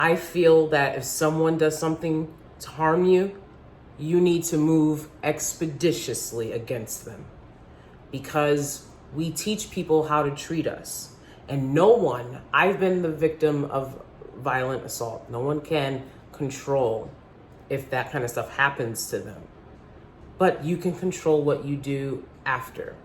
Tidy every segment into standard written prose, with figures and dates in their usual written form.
I feel that if someone does something to harm you, you need to move expeditiously against them, because we teach people how to treat us. And no one, I've been the victim of violent assault. No one can control if that kind of stuff happens to them. But you can control what you do after.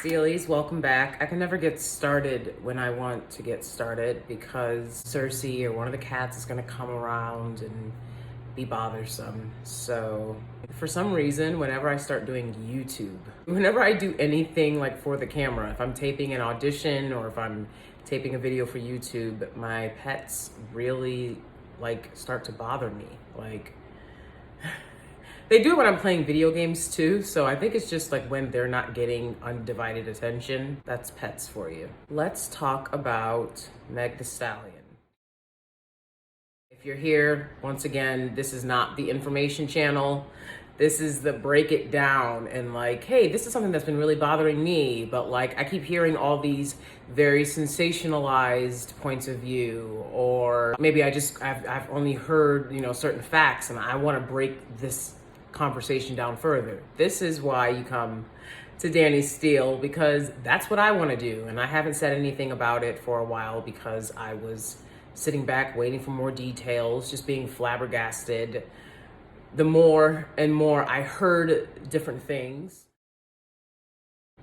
Steelies, welcome back. I can never get started when I want to get started because Cersei or one of the cats is going to come around and be bothersome. So for some reason, whenever I start doing YouTube, whenever I do anything like for the camera, if I'm taping an audition or if I'm taping a video for YouTube, my pets really start to bother me. They do it when I'm playing video games too, so I think it's just when they're not getting undivided attention. That's pets for you. Let's talk about Thee Stallion. If you're here, once again, this is not the information channel. This is the break it down and hey, this is something that's been really bothering me, but I keep hearing all these very sensationalized points of view, or maybe I've only heard, certain facts and I want to break this conversation down further. This is why you come to DanieSteel, because that's what I want to do. And I haven't said anything about it for a while because I was sitting back waiting for more details, just being flabbergasted. The more and more I heard different things.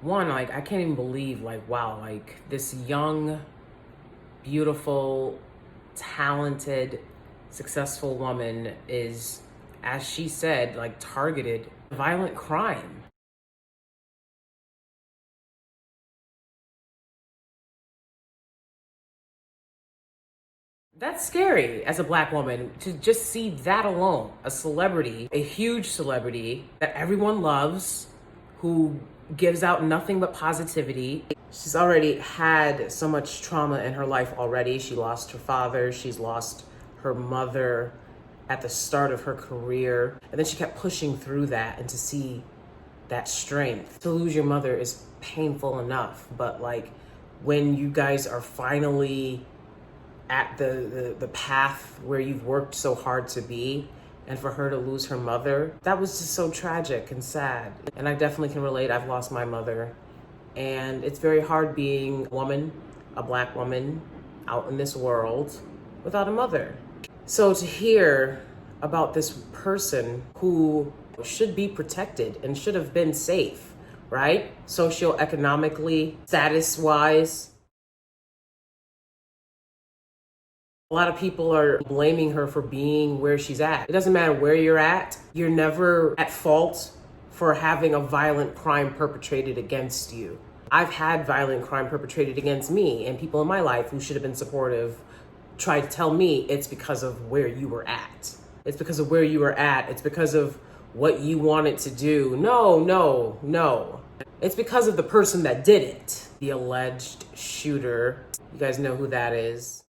One, I can't even believe wow, this young, beautiful, talented, successful woman is, as she said, targeted violent crime. That's scary as a Black woman to just see that alone. A celebrity, a huge celebrity that everyone loves, who gives out nothing but positivity. She's already had so much trauma in her life already. She lost her father, she's lost her mother at the start of her career. And then she kept pushing through that, and to see that strength. To lose your mother is painful enough, but when you guys are finally at the path where you've worked so hard to be, and for her to lose her mother, that was just so tragic and sad. And I definitely can relate. I've lost my mother, and it's very hard being a woman, a Black woman out in this world without a mother. So to hear about this person who should be protected and should have been safe, right? Socioeconomically, status-wise. A lot of people are blaming her for being where she's at. It doesn't matter where you're at. You're never at fault for having a violent crime perpetrated against you. I've had violent crime perpetrated against me, and people in my life who should have been supportive tried to tell me it's because of where you were at. It's because of where you were at. It's because of what you wanted to do. No. It's because of the person that did it. The alleged shooter. You guys know who that is.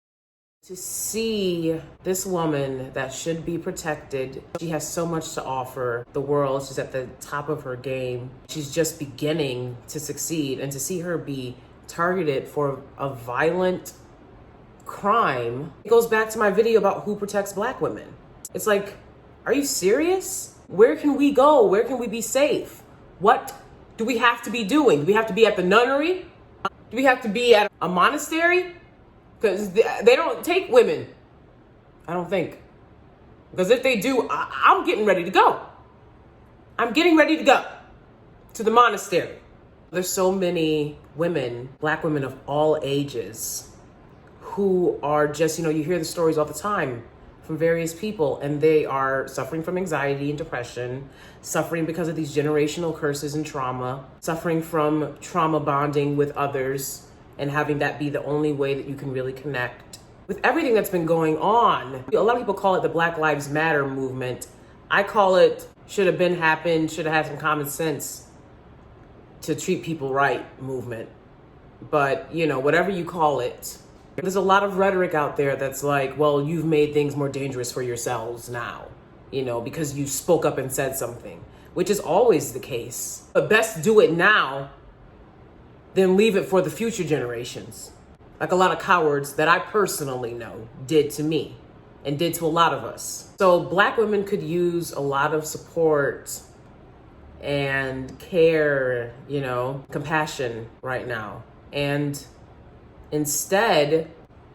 To see this woman that should be protected, she has so much to offer the world. She's at the top of her game. She's just beginning to succeed. And to see her be targeted for a violent crime, it goes back to my video about who protects Black women. It's are you serious? Where can we go? Where can we be safe? What do we have to be doing? Do we have to be at the nunnery? Do we have to be at a monastery? Because they don't take women, I don't think. Because if they do, I'm getting ready to go. I'm getting ready to go to the monastery. There's so many women, Black women of all ages, who are just, you hear the stories all the time from various people, and they are suffering from anxiety and depression, suffering because of these generational curses and trauma, suffering from trauma bonding with others, and having that be the only way that you can really connect. With everything that's been going on, a lot of people call it the Black Lives Matter movement. I call it should have been happened, should have had some common sense to treat people right movement. but you know, whatever you call it, there's a lot of rhetoric out there that's like, well, you've made things more dangerous for yourselves now, you know, because you spoke up and said something, which is always the case. But best do it now than leave it for the future generations. Like a lot of cowards that I personally know did to me and did to a lot of us. So Black women could use a lot of support and care, you know, compassion right now. And instead,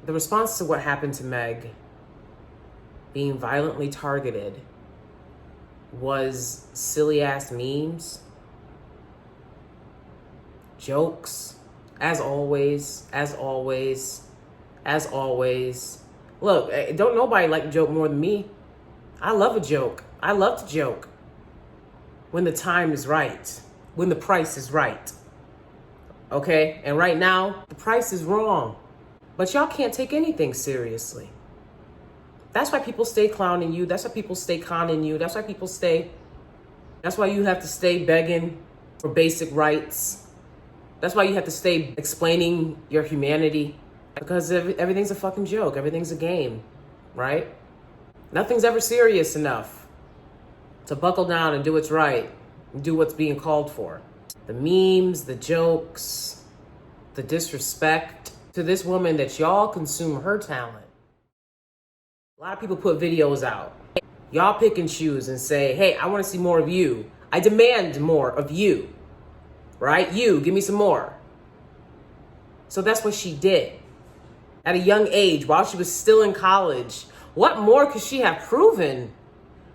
the response to what happened to Meg being violently targeted was silly ass memes, jokes, as always. Look, don't nobody like a joke more than me. I love a joke. I love to joke when the time is right, when the price is right. Okay? And right now, the price is wrong. But y'all can't take anything seriously. That's why people stay clowning you. That's why people stay conning you. That's why you have to stay begging for basic rights. That's why you have to stay explaining your humanity. Because everything's a fucking joke. Everything's a game, right? Nothing's ever serious enough to buckle down and do what's right and do what's being called for. The memes, the jokes, the disrespect to this woman that y'all consume her talent. A lot of people put videos out. Y'all pick and choose and say, hey, I want to see more of you. I demand more of you, right? You, give me some more. So that's what she did. At a young age, while she was still in college, what more could she have proven?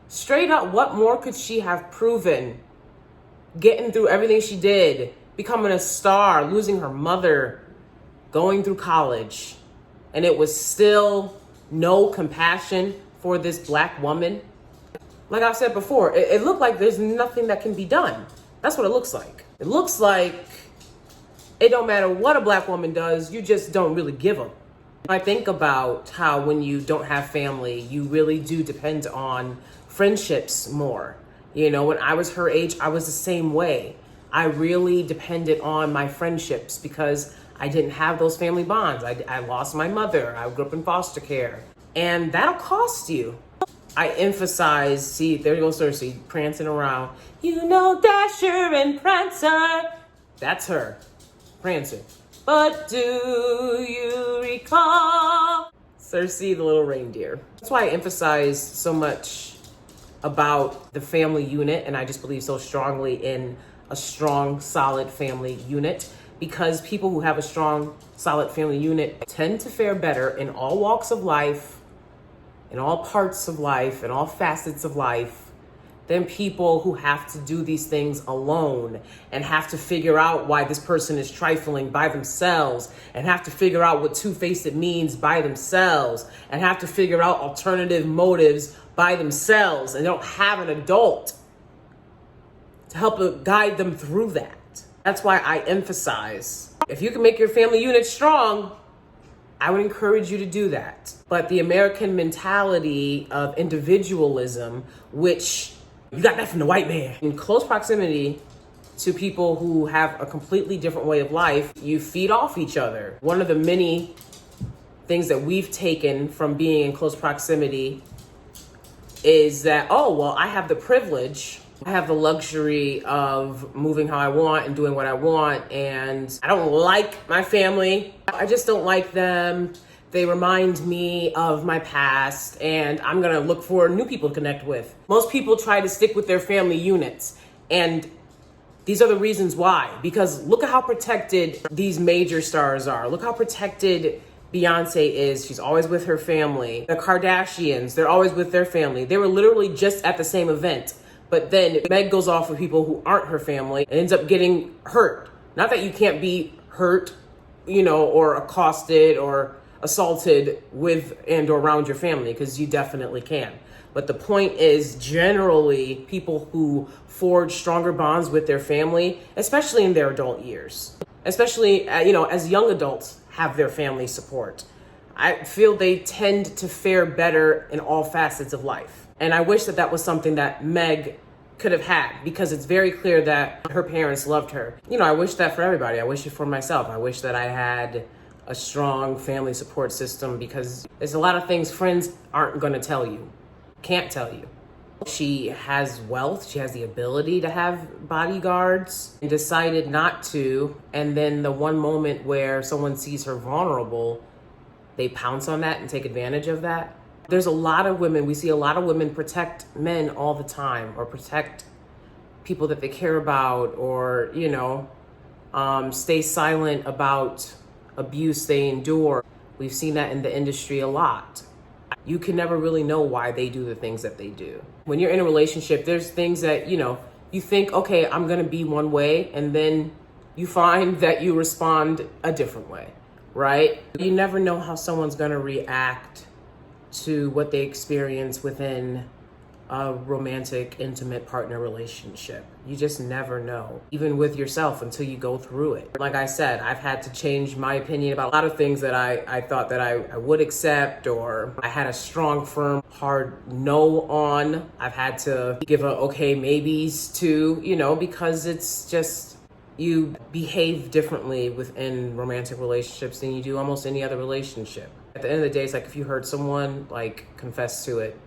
Straight up, what more could she have proven? Getting through everything she did, becoming a star, losing her mother, going through college, and it was still no compassion for this Black woman. Like I said before, it looked like there's nothing that can be done. That's what it looks like. It looks like it don't matter what a Black woman does, you just don't really give them. I think about how when you don't have family, you really do depend on friendships more. You know, when I was her age, I was the same way. I really depended on my friendships because I didn't have those family bonds. I lost my mother. I grew up in foster care. And that'll cost you. I emphasize, see, there goes Cersei prancing around. You know, Dasher and Prancer. That's her, Prancer. But do you recall? Cersei, the little reindeer. That's why I emphasize so much about the family unit, and I just believe so strongly in a strong, solid family unit, because people who have a strong, solid family unit tend to fare better in all walks of life, in all parts of life, in all facets of life, than people who have to do these things alone and have to figure out why this person is trifling by themselves and have to figure out what two-faced it means by themselves and have to figure out alternative motives by themselves, and they don't have an adult to help guide them through that. That's why I emphasize, if you can make your family unit strong, I would encourage you to do that. But the American mentality of individualism, which you got that from the white man. In close proximity to people who have a completely different way of life, you feed off each other. One of the many things that we've taken from being in close proximity is that, oh, well, I have the privilege, I have the luxury of moving how I want and doing what I want, and I don't like my family. I just don't like them. They remind me of my past, and I'm gonna look for new people to connect with. Most people try to stick with their family units, and these are the reasons why. Because look at how protected these major stars are. Look how protected Beyonce is. She's always with her family. The Kardashians, they're always with their family. They were literally just at the same event. But then Meg goes off with people who aren't her family and ends up getting hurt. Not that you can't be hurt, you know, or accosted or assaulted with and or around your family, because you definitely can. But the point is, generally, people who forge stronger bonds with their family, especially in their adult years, especially, you know, as young adults have their family support, I feel they tend to fare better in all facets of life. And I wish that that was something that Meg could have had, because it's very clear that her parents loved her. You know, I wish that for everybody. I wish it for myself. I wish that I had a strong family support system, because there's a lot of things friends aren't going to tell you, can't tell you. She has wealth, she has the ability to have bodyguards, and decided not to. And then the one moment where someone sees her vulnerable, they pounce on that and take advantage of that. There's a lot of women, we see a lot of women protect men all the time, or protect people that they care about, or, you know, stay silent about abuse they endure. We've seen that in the industry a lot. You can never really know why they do the things that they do. When you're in a relationship, there's things that, you know, you think, okay, I'm gonna be one way, and then you find that you respond a different way, right? You never know how someone's gonna react to what they experience within a romantic, intimate partner relationship. You just never know, even with yourself, until you go through it. Like I said, I've had to change my opinion about a lot of things that I thought that I would accept, or I had a strong, firm, hard no on. I've had to give a okay maybes to, you know, because it's just, you behave differently within romantic relationships than you do almost any other relationship. At the end of the day, it's like, if you hurt someone, like, confess to it,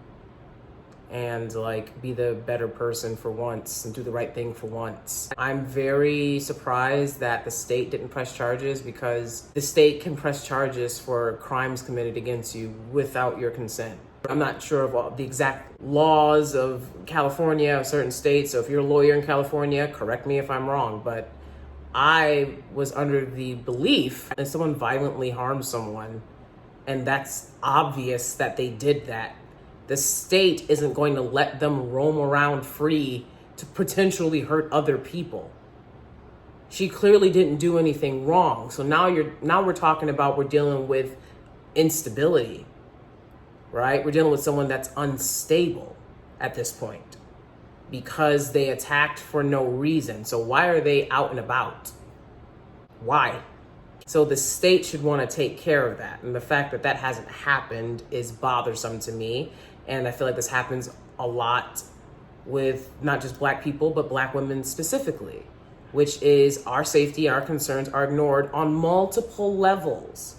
and like be the better person for once and do the right thing for once. I'm very surprised that the state didn't press charges, because the state can press charges for crimes committed against you without your consent. I'm not sure of all the exact laws of California or certain states, so if you're a lawyer in California, correct me if I'm wrong, but I was under the belief that if someone violently harms someone, and that's obvious that they did that, the state isn't going to let them roam around free to potentially hurt other people. She clearly didn't do anything wrong. So now we're talking about, we're dealing with instability, right? We're dealing with someone that's unstable at this point because they attacked for no reason. So why are they out and about? Why? So the state should want to take care of that. And the fact that that hasn't happened is bothersome to me. And I feel like this happens a lot with not just Black people, but Black women specifically, which is our safety and our concerns are ignored on multiple levels,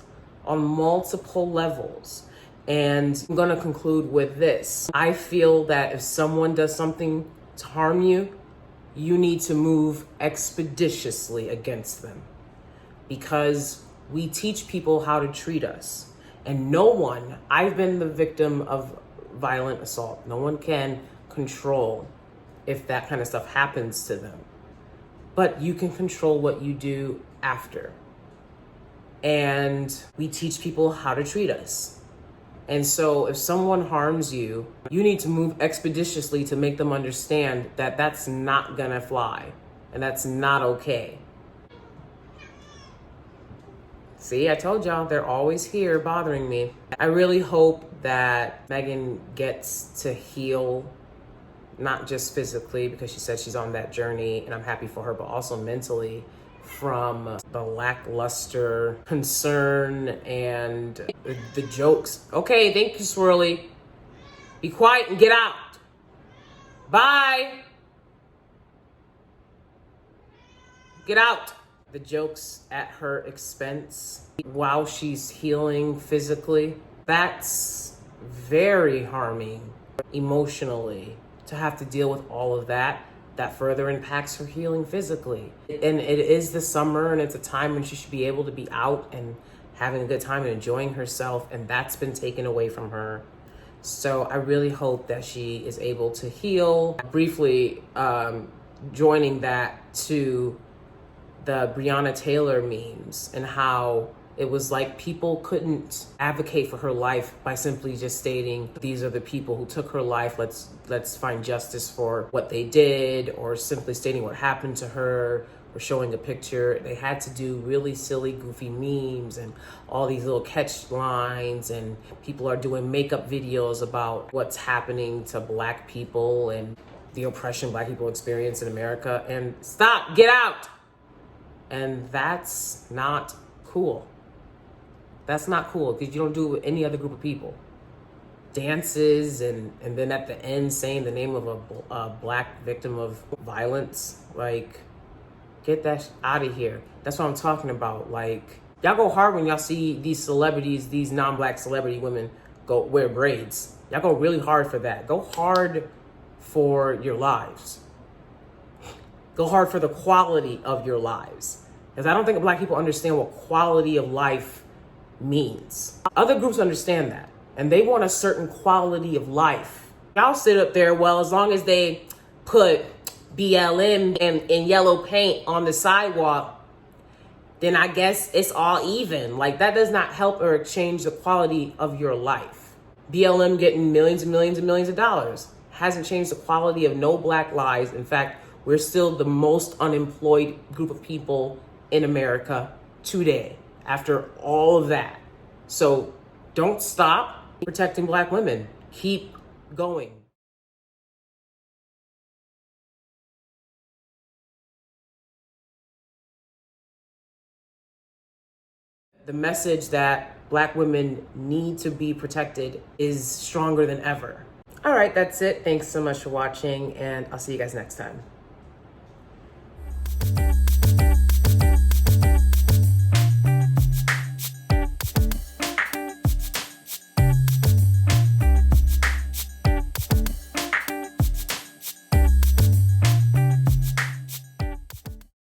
And I'm going to conclude with this. I feel that if someone does something to harm you, you need to move expeditiously against them, because we teach people how to treat us. And no one, I've been the victim of violent assault. No one can control if that kind of stuff happens to them. But you can control what you do after. And we teach people how to treat us. And so if someone harms you, you need to move expeditiously to make them understand that that's not gonna fly and that's not okay. See, I told y'all, they're always here bothering me. I really hope that Megan gets to heal, not just physically, because she said she's on that journey, and I'm happy for her, but also mentally, from the lackluster concern and the jokes. Okay, thank you, Swirly. Be quiet and get out. Bye. Get out. The jokes at her expense while she's healing physically, that's very harming emotionally, to have to deal with all of that. That further impacts her healing physically. And it is the summer, and it's a time when she should be able to be out and having a good time and enjoying herself, and that's been taken away from her. So I really hope that she is able to heal. Briefly joining that to the Breonna Taylor memes, and how it was like people couldn't advocate for her life by simply just stating, these are the people who took her life, let's find justice for what they did, or simply stating what happened to her, or showing a picture. They had to do really silly, goofy memes and all these little catch lines, and people are doing makeup videos about what's happening to Black people and the oppression Black people experience in America. And stop, get out. And that's not cool. That's not cool, because you don't do it with any other group of people. dances and then at the end saying the name of a black victim of violence. Like, get that out of here. That's what I'm talking about. Like, y'all go hard when y'all see these celebrities, these non-black celebrity women go wear braids. Y'all go really hard for that. Go hard for your lives. Go hard for the quality of your lives. Because I don't think black people understand what quality of life means. Other groups understand that. And they want a certain quality of life. Y'all sit up there, well, as long as they put BLM in yellow paint on the sidewalk, then I guess it's all even. Like, that does not help or change the quality of your life. BLM getting millions and millions and millions of dollars hasn't changed the quality of no black lives. In fact, we're still the most unemployed group of people in America today after all of that. So don't stop protecting black women. Keep going. The message that black women need to be protected is stronger than ever. All right, that's it. Thanks so much for watching, and I'll see you guys next time.